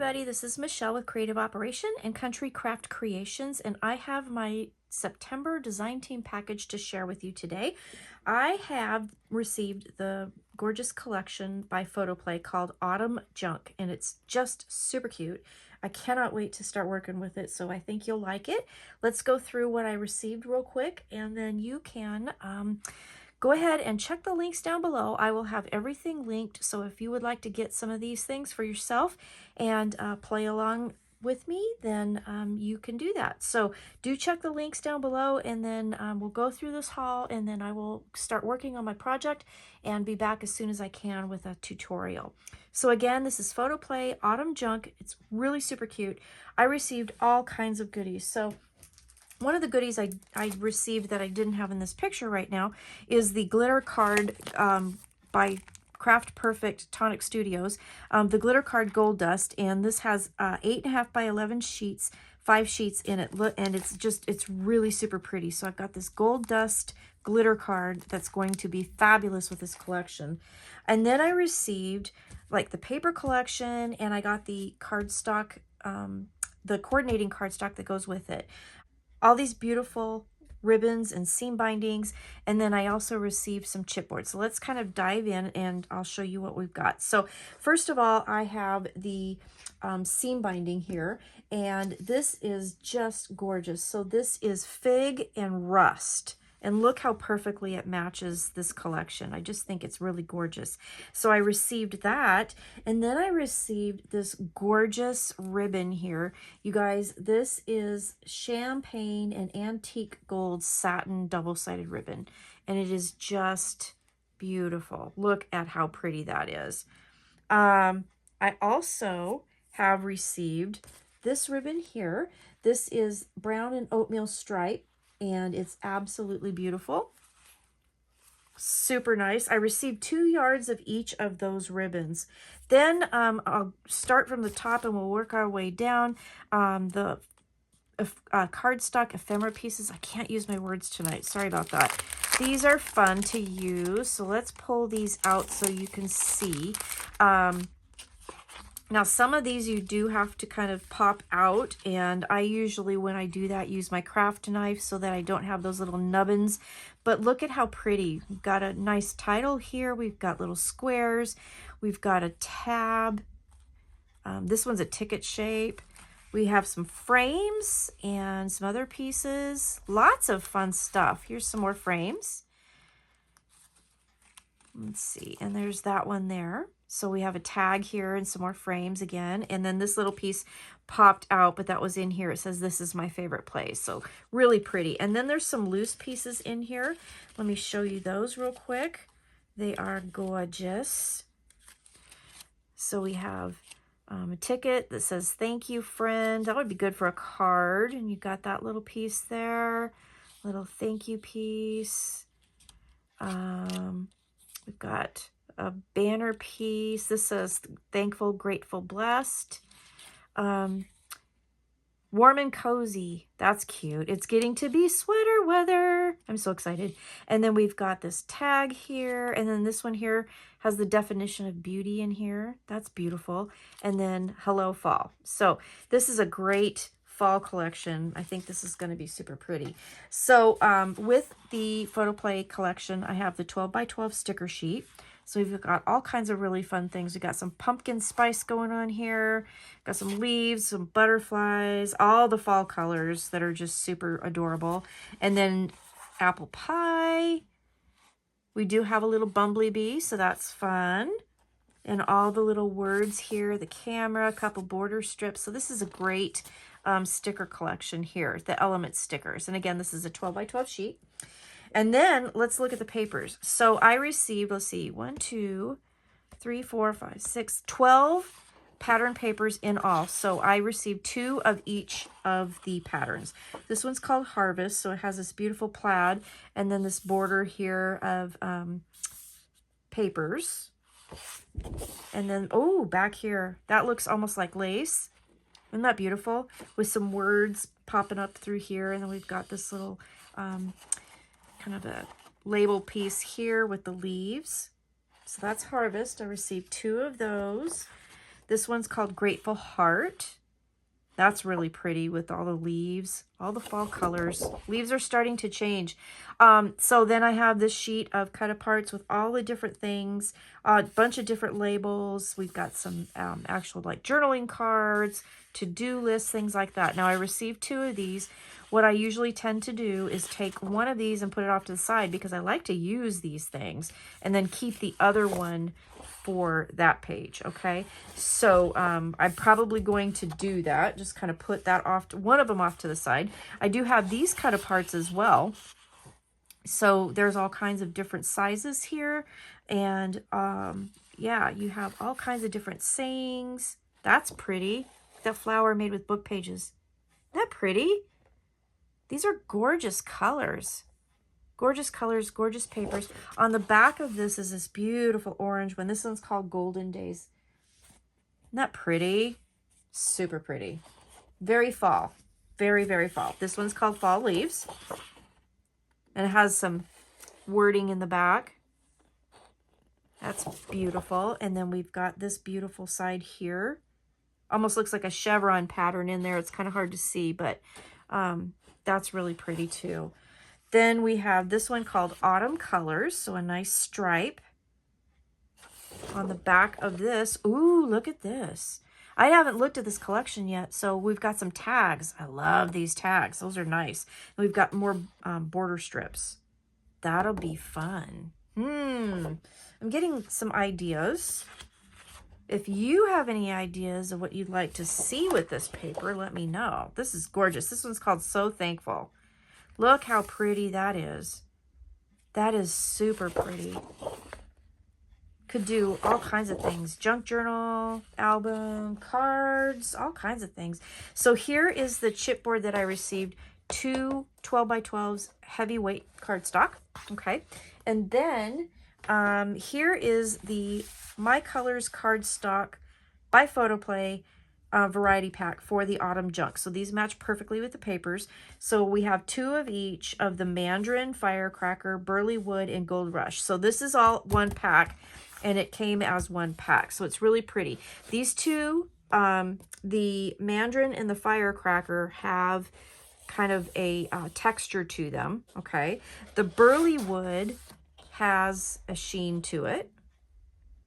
everybody, this is Michelle with Creative Operation and Country Craft Creations, and I have my September design team package to share with you today. I have received the gorgeous collection by Photoplay called Autumn Junk, and it's just super cute. I cannot wait to start working with it, so I think you'll like it. Let's go through what I received real quick, and then you can go ahead and check the links down below. I will have everything linked, so if you would like to get some of these things for yourself and play along with me, then you can do that. So do check the links down below, and then we'll go through this haul, and then I will start working on my project and be back as soon as I can with a tutorial. So again, this is Photoplay Autumn Junk. It's really super cute. I received all kinds of goodies. So one of the goodies I received that I didn't have in this picture right now is the glitter card by Craft Perfect Tonic Studios, the glitter card Gold Dust, and this has 8.5 by 11 sheets, 5 sheets in it, and it's really super pretty. So I've got this Gold Dust glitter card that's going to be fabulous with this collection. And then I received like the paper collection, and I got the cardstock, the coordinating cardstock that goes with it. All these beautiful ribbons and seam bindings, and then I also received some chipboard. So let's kind of dive in and I'll show you what we've got. So first of all, I have the seam binding here, and this is just gorgeous. So this is Fig and Rust, and look how perfectly it matches this collection. I just think it's really gorgeous. So I received that, and then I received this gorgeous ribbon here. You guys, this is champagne and antique gold satin double-sided ribbon, and it is just beautiful. Look at how pretty that is. I also have received this ribbon here. This is brown and oatmeal stripe, and it's absolutely beautiful. Super nice. I received 2 yards of each of those ribbons. Then I'll start from the top and we'll work our way down. The cardstock ephemera pieces. I can't use my words tonight. Sorry about that. These are fun to use. So let's pull these out so you can see. Now, some of these you do have to kind of pop out, and I usually, when I do that, use my craft knife so that I don't have those little nubbins. But look at how pretty. We've got a nice title here. We've got little squares. We've got a tab. This one's a ticket shape. We have some frames and some other pieces. Lots of fun stuff. Here's some more frames. Let's see, and there's that one there. So we have a tag here and some more frames again. And then this little piece popped out, but that was in here. It says, "This is my favorite place." So really pretty. And then there's some loose pieces in here. Let me show you those real quick. They are gorgeous. So we have a ticket that says, "Thank you, friend." That would be good for a card. And you got that little piece there, little thank you piece. We've got a banner piece. This says "Thankful, Grateful, Blessed." Warm and cozy. That's cute. It's getting to be sweater weather. I'm so excited. And then we've got this tag here. And then this one here has the definition of beauty in here. That's beautiful. And then hello fall. So this is a great fall collection. I think this is going to be super pretty. So with the Photoplay collection, I have the 12 by 12 sticker sheet. So we've got all kinds of really fun things. We've got some pumpkin spice going on here. Got some leaves, some butterflies, all the fall colors that are just super adorable. And then apple pie. We do have a little bumblebee, so that's fun. And all the little words here, the camera, a couple border strips. So this is a great sticker collection here, the element stickers. And again, this is a 12 by 12 sheet. And then let's look at the papers. So I received, let's see, 1, 2, 3, 4, 5, 6, 12 pattern papers in all. So I received 2 of each of the patterns. This one's called Harvest, so it has this beautiful plaid, and then this border here of papers. And then, oh, back here, that looks almost like lace. Isn't that beautiful? With some words popping up through here. And then we've got this little kind of a label piece here with the leaves. So that's Harvest. I received 2 of those. This one's called Grateful Heart. That's really pretty with all the leaves, all the fall colors. Leaves are starting to change. So then I have this sheet of cut aparts with all the different things, a bunch of different labels. We've got some actual like journaling cards, to-do lists, things like that. Now I received 2 of these. What I usually tend to do is take one of these and put it off to the side because I like to use these things and then keep the other one for that page. Okay, so I'm probably going to do that, just kind of put that off, one of them off to the side. I do have these cut aparts as well, so there's all kinds of different sizes here, and yeah, you have all kinds of different sayings. That's pretty. That flower made with book pages. Isn't that pretty? These are gorgeous colors. Gorgeous colors, gorgeous papers. On the back of this is this beautiful orange one. This one's called Golden Days. Isn't that pretty? Super pretty. Very fall. Very, very fall. This one's called Fall Leaves. And it has some wording in the back. That's beautiful. And then we've got this beautiful side here. Almost looks like a chevron pattern in there. It's kind of hard to see, but that's really pretty too. Then we have this one called Autumn Colors, so a nice stripe on the back of this. Ooh, look at this. I haven't looked at this collection yet, so we've got some tags. I love these tags. Those are nice. And we've got more border strips. That'll be fun. I'm getting some ideas. If you have any ideas of what you'd like to see with this paper, let me know. This is gorgeous. This one's called So Thankful. Look how pretty that is. That is super pretty. Could do all kinds of things. Junk journal, album, cards, all kinds of things. So here is the chipboard that I received. 2 12x12s heavyweight cardstock. Okay. And then here is the My Colors cardstock by Photoplay variety pack for the autumn junk. So these match perfectly with the papers. So we have 2 of each of the Mandarin, Firecracker, Burley Wood, and Gold Rush. So this is all one pack, and it came as one pack. So it's really pretty. These 2, the Mandarin and the Firecracker, have kind of a texture to them. Okay. The Burley Wood has a sheen to it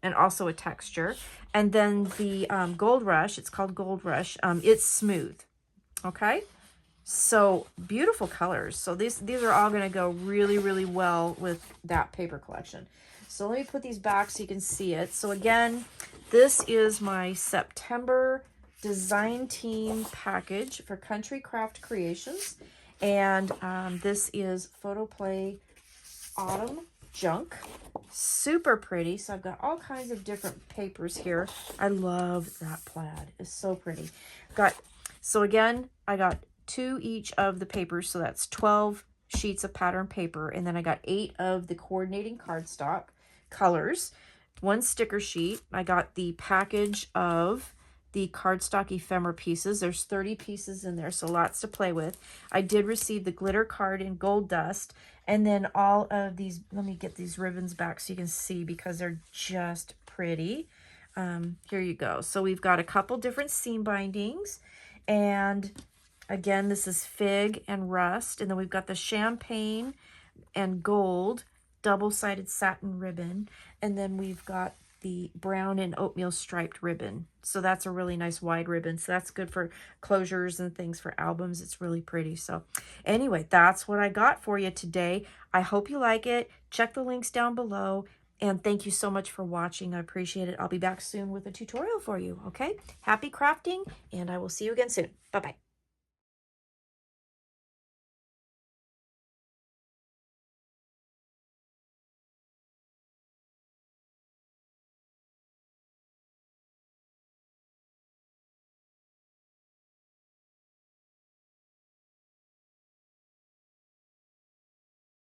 and also a texture. And then the Gold Rush, it's called Gold Rush, it's smooth. Okay, so beautiful colors. So these are all going to go really, really well with that paper collection. So let me put these back so you can see it. So again, this is my September design team package for Country Craft Creations. And this is Photoplay Autumn Junk. Super pretty. So I've got all kinds of different papers here. I love that plaid. It's so pretty. So again, I got 2 each of the papers. So that's 12 sheets of pattern paper. And then I got 8 of the coordinating cardstock colors. 1 sticker sheet. I got the package of the cardstock ephemera pieces. There's 30 pieces in there, so lots to play with. I did receive the glitter card in gold dust, and then all of these, let me get these ribbons back so you can see because they're just pretty. Here you go. So we've got a couple different seam bindings, and again, this is fig and rust, and then we've got the champagne and gold double-sided satin ribbon, and then we've got the brown and oatmeal striped ribbon. So that's a really nice wide ribbon. So that's good for closures and things for albums. It's really pretty. So anyway, that's what I got for you today. I hope you like it. Check the links down below. And thank you so much for watching. I appreciate it. I'll be back soon with a tutorial for you. Okay? Happy crafting, and I will see you again soon. Bye-bye.